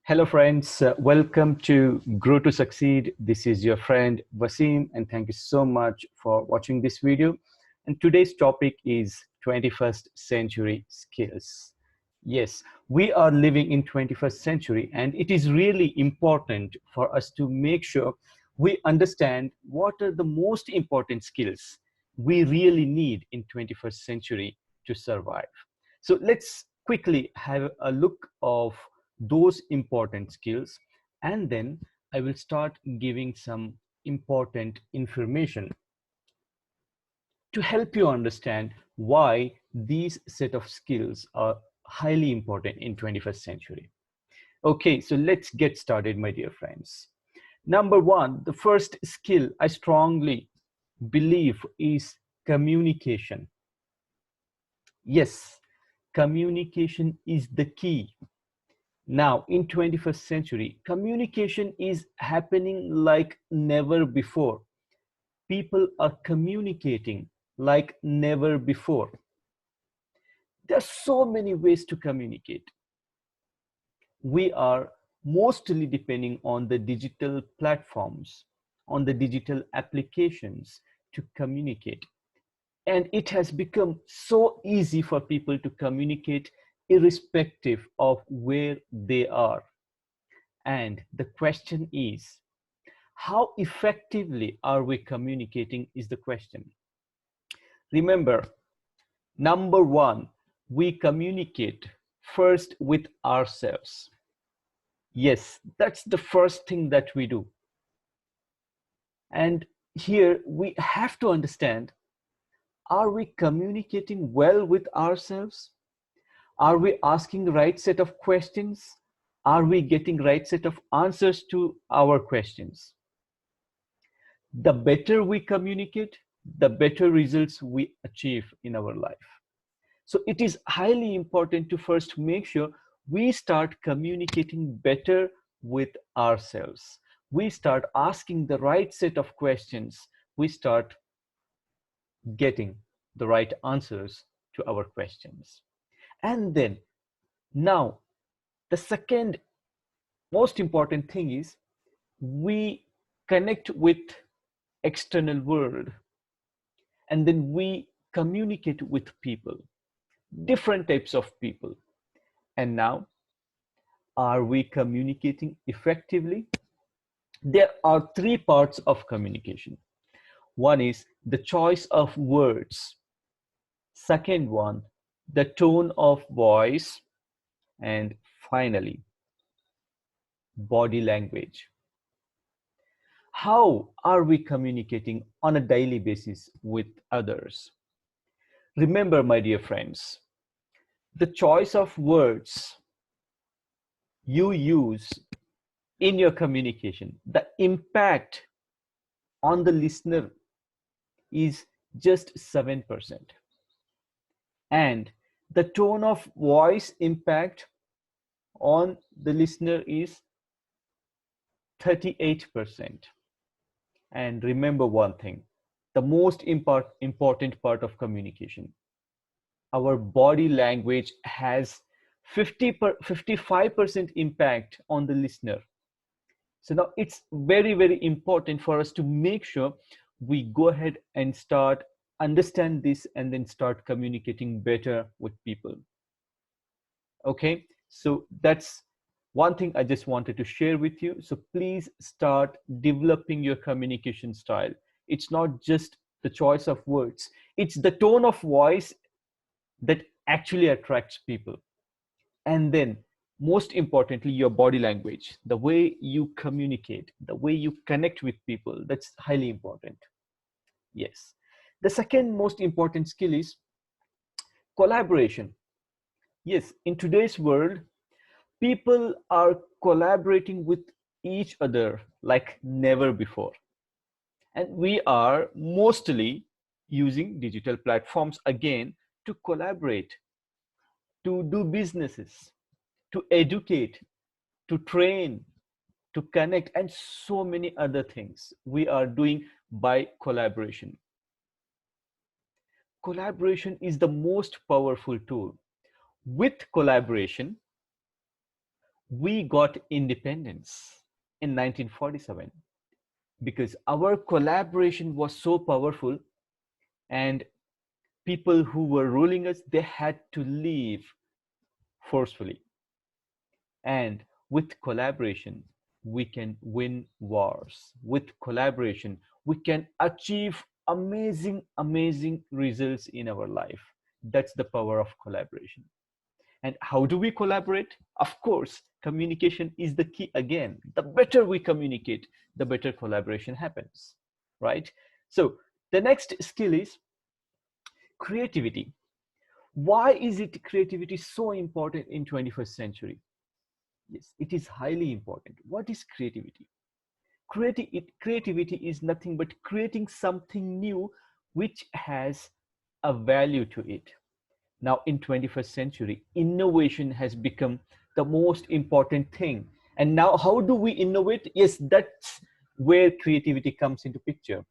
Hello, friends. Welcome to Grow to Succeed. This is your friend Wasim, and thank you so much for watching this video. And today's topic is 21st century skills. Yes, we are living in 21st century, and it is really important for us to make sure we understand what are the most important skills we really need in 21st century to survive. So let's quickly have a look of those important skills, and then I will start giving some important information to help you understand why these set of skills are highly important in 21st century. Okay, so let's get started, my dear friends. Number one, the first skill I strongly believe is communication. Yes, communication is the key. Now, in 21st century, communication is happening like never before. People are communicating like never before. There are so many ways to communicate. We are mostly depending on the digital platforms, on the digital applications to communicate. And it has become so easy for people to communicate irrespective of where they are. And the question is, how effectively are we communicating is the question. Remember, number one, we communicate first with ourselves. Yes, that's the first thing that we do. And here we have to understand, are we communicating well with ourselves? Are we asking the right set of questions? Are we getting right set of answers to our questions? The better we communicate, the better results we achieve in our life. So it is highly important to first make sure we start communicating better with ourselves. We start asking the right set of questions. We start getting the right answers to our questions. And then now, the second most important thing is we connect with external world, and then we communicate with people, different types of people. And now, are we communicating effectively? There are three parts of communication. One is the choice of words. Second one, the tone of voice. And finally, body language. How are we communicating on a daily basis with others? Remember, my dear friends, the choice of words you use in your communication, the impact on the listener is just 7%. And the tone of voice impact on the listener is 38%. And remember one thing, the most important part of communication, our body language has 55% impact on the listener. So now it's very, very important for us to make sure we go ahead and start understand this and then start communicating better with people. Okay, so that's one thing I just wanted to share with you. So please start developing your communication style. It's not just the choice of words, it's the tone of voice that actually attracts people. And then most importantly, your body language, the way you communicate, the way you connect with people, that's highly important. Yes, the second most important skill is collaboration. Yes, in today's world, people are collaborating with each other like never before, and we are mostly using digital platforms again to collaborate, to do businesses, to educate, to train, to connect, and so many other things we are doing by collaboration. Collaboration is the most powerful tool. With collaboration, We got independence in 1947 because our collaboration was so powerful, and people who were ruling us, they had to leave forcefully. And with collaboration, we can win wars. With collaboration, we can achieve amazing results in our life. That's the power of collaboration. And how do we collaborate? Of course, communication is the key again. The better we communicate, the better collaboration happens, right? So the next skill is creativity. Why is it creativity so important in 21st century? Yes, it is highly important. What is creativity? Creativity is nothing but creating something new which has a value to it. Now in 21st century, innovation has become the most important thing. And now how do we innovate? Yes, that's where creativity comes into picture.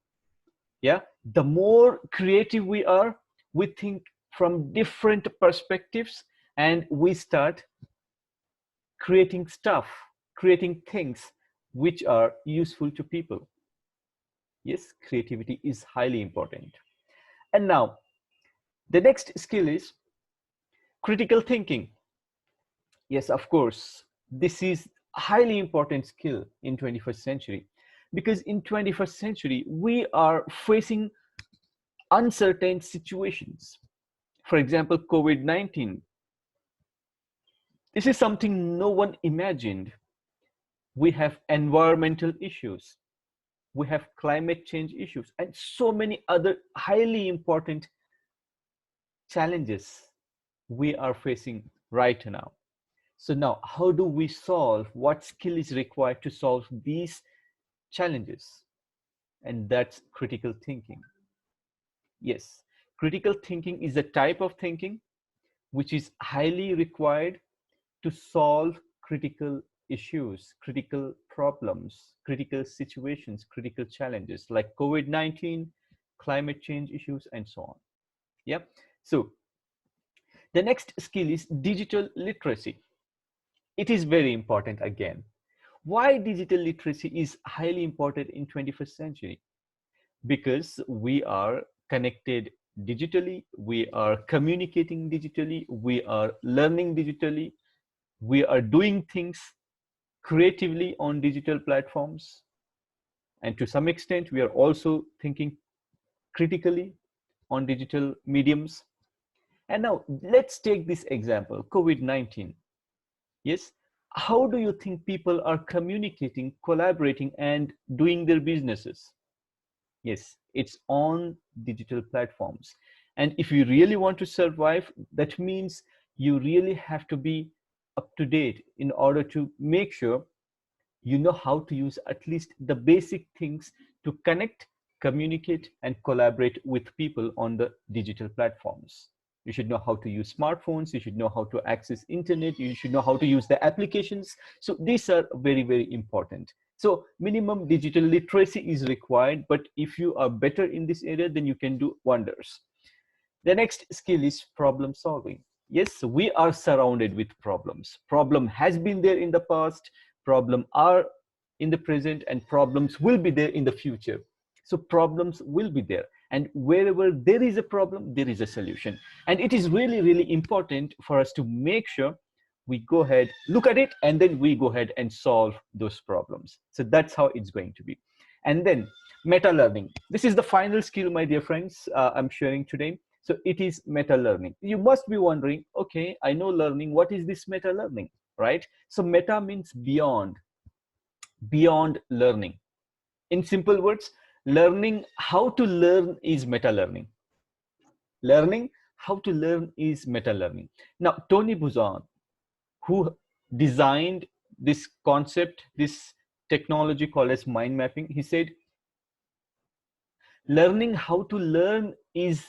Yeah, the more creative we are, we think from different perspectives, and we start creating stuff, creating things which are useful to people. Yes, creativity is highly important. And now, the next skill is critical thinking. Yes, of course, this is a highly important skill in 21st century, because in 21st century, we are facing uncertain situations. For example, COVID-19. This is something no one imagined. We have environmental issues, we have climate change issues, and so many other highly important challenges we are facing right now. So now, how do we solve? What skill is required to solve these challenges? And that's critical thinking. Yes, critical thinking is a type of thinking which is highly required to solve critical issues, critical problems, critical situations, critical challenges like COVID-19, climate change issues, and so on. Yeah. So the next skill is digital literacy. It is very important again. Why digital literacy is highly important in 21st century? Because we are connected digitally, we are communicating digitally, we are learning digitally, we are doing things creatively on digital platforms, and to some extent we are also thinking critically on digital mediums. And now let's take this example, COVID-19. Yes, how do you think people are communicating, collaborating, and doing their businesses? Yes, it's on digital platforms. And if you really want to survive, that means you really have to be up to date in order to make sure you know how to use at least the basic things to connect, communicate, and collaborate with people on the digital platforms. You should know how to use smartphones, you should know how to access internet, you should know how to use the applications. So these are very important. So minimum digital literacy is required, but if you are better in this area, then you can do wonders. The next skill is problem solving. Yes, we are surrounded with problems. Problem has been there in the past, problem are in the present, and problems will be there in the future. So problems will be there, and wherever there is a problem, there is a solution. And it is really important for us to make sure we go ahead, look at it, and then we go ahead and solve those problems. So that's how it's going to be. And then meta learning. This is the final skill, my dear friends, I'm sharing today. So it is meta learning. You must be wondering, okay, I know learning, what is this meta learning, right? So meta means beyond learning. In simple words, learning how to learn is meta learning. Learning how to learn is meta learning. Now, Tony Buzan, who designed this concept, this technology called as mind mapping, he said, learning how to learn is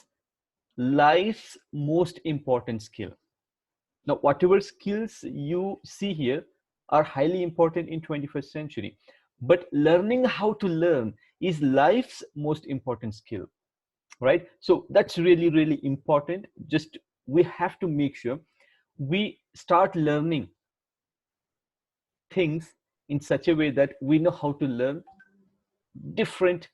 life's most important skill. Now, whatever skills you see here are highly important in 21st century, but learning how to learn is life's most important skill, right? So that's really important. Just we have to make sure we start learning things in such a way that we know how to learn different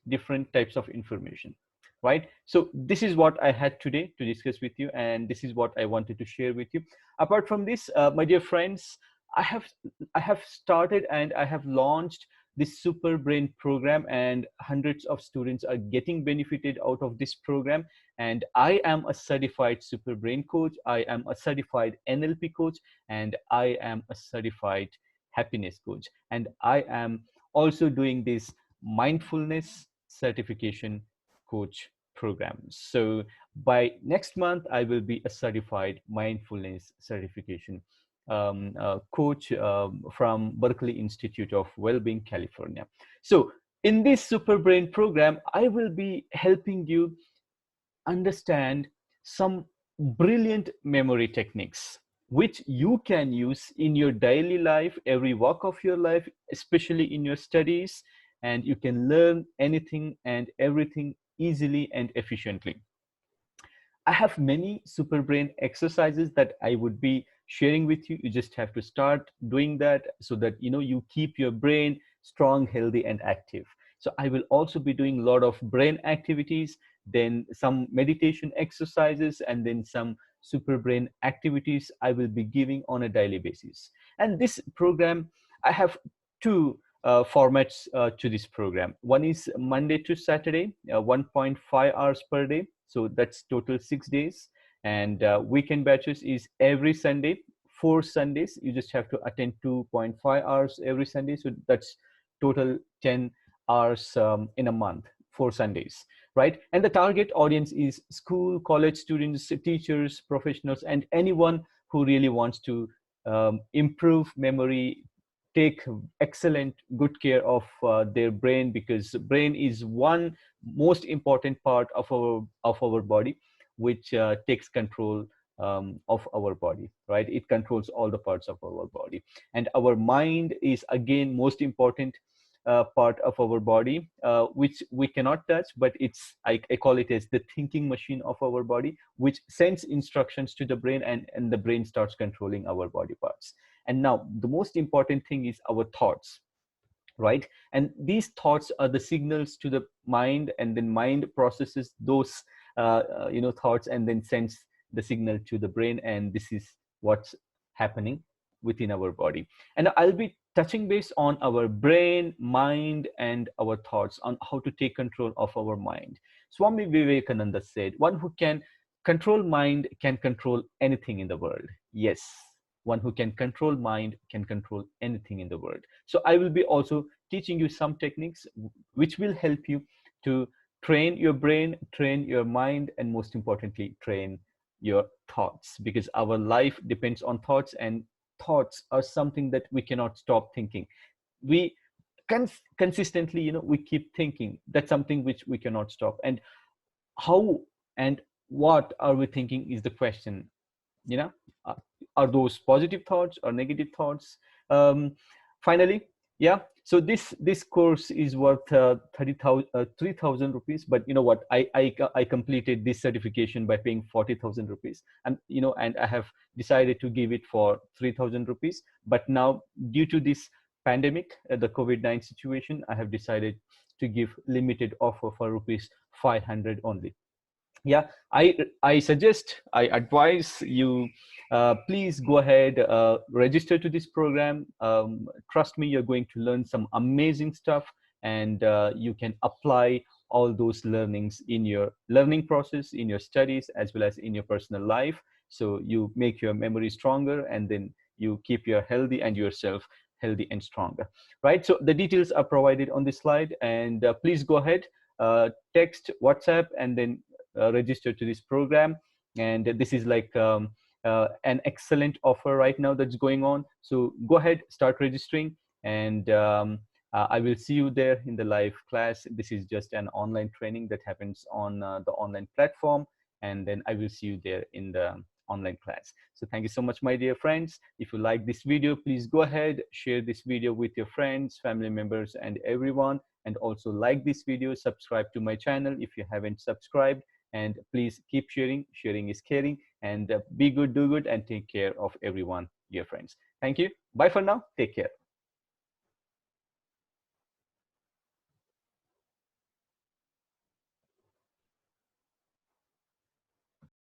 types of information, right? So this is what I had today to discuss with you, and this is what I wanted to share with you. Apart from this, my dear friends, i have I have started and I have launched this Super Brain program, and hundreds of students are getting benefited out of this program. And I am a certified Super Brain coach, I am a certified NLP coach, and I am a certified happiness coach, and I am also doing this mindfulness certification coach program. So by next month, I will be a certified mindfulness certification coach from Berkeley Institute of Wellbeing, California. So in this Super Brain program, I will be helping you understand some brilliant memory techniques which you can use in your daily life, every walk of your life, especially in your studies, and you can learn anything and everything easily and efficiently. I have many Super Brain exercises that I would be sharing with you. You just have to start doing that so that you keep your brain strong, healthy, and active. So I will also be doing a lot of brain activities, then some meditation exercises, and then some Super Brain activities I will be giving on a daily basis. And this program, I have two formats to this program. One is Monday to Saturday, 1.5 hours per day. So that's total 6 days. And weekend batches is every Sunday, 4 Sundays. You just have to attend 2.5 hours every Sunday. So that's total 10 hours in a month, 4 Sundays, right? And the target audience is school, college students, teachers, professionals, and anyone who really wants to improve memory, take excellent good care of their brain, because brain is one most important part of our body, which takes control of our body, right? It controls all the parts of our body. And our mind is again most important part of our body, which we cannot touch, but I call it as the thinking machine of our body, which sends instructions to the brain, and the brain starts controlling our body parts. And now the most important thing is our thoughts, right? And these thoughts are the signals to the mind, and then mind processes those thoughts and then sends the signal to the brain, and this is what's happening within our body. And I'll be touching base on our brain, mind, and our thoughts, on how to take control of our mind. Swami Vivekananda said, one who can control mind can control anything in the world. Yes, one who can control mind can control anything in the world. So I will be also teaching you some techniques which will help you to train your brain, train your mind, and most importantly, train your thoughts, because our life depends on thoughts, and thoughts are something that we cannot stop thinking. We consistently, we keep thinking. That's something which we cannot stop. And how and what are we thinking is the question. you know uh, are those positive thoughts or negative thoughts? Finally, yeah, so this course is worth 3,000 rupees, but you know what, I completed this certification by paying 40,000 rupees, and and I have decided to give it for 3,000 rupees. But now, due to this pandemic, the COVID-19 situation, I have decided to give limited offer for rupees 500 only. Yeah, I suggest, I advise you, please go ahead, register to this program. Trust me, you're going to learn some amazing stuff, and you can apply all those learnings in your learning process, in your studies, as well as in your personal life. So you make your memory stronger, and then you keep your healthy and yourself healthy and stronger, right? So the details are provided on this slide, and please go ahead, text, WhatsApp, and then register to this program. And this is like an excellent offer right now that's going on. So go ahead, start registering, and I will see you there in the live class. This is just an online training that happens on the online platform, and then I will see you there in the online class. So thank you so much, my dear friends. If you like this video, please go ahead, share this video with your friends, family members, and everyone. And also like this video, subscribe to my channel if you haven't subscribed, and please keep sharing. Sharing is caring. And be good, do good, and take care of everyone, dear friends. Thank you. Bye for now. Take care.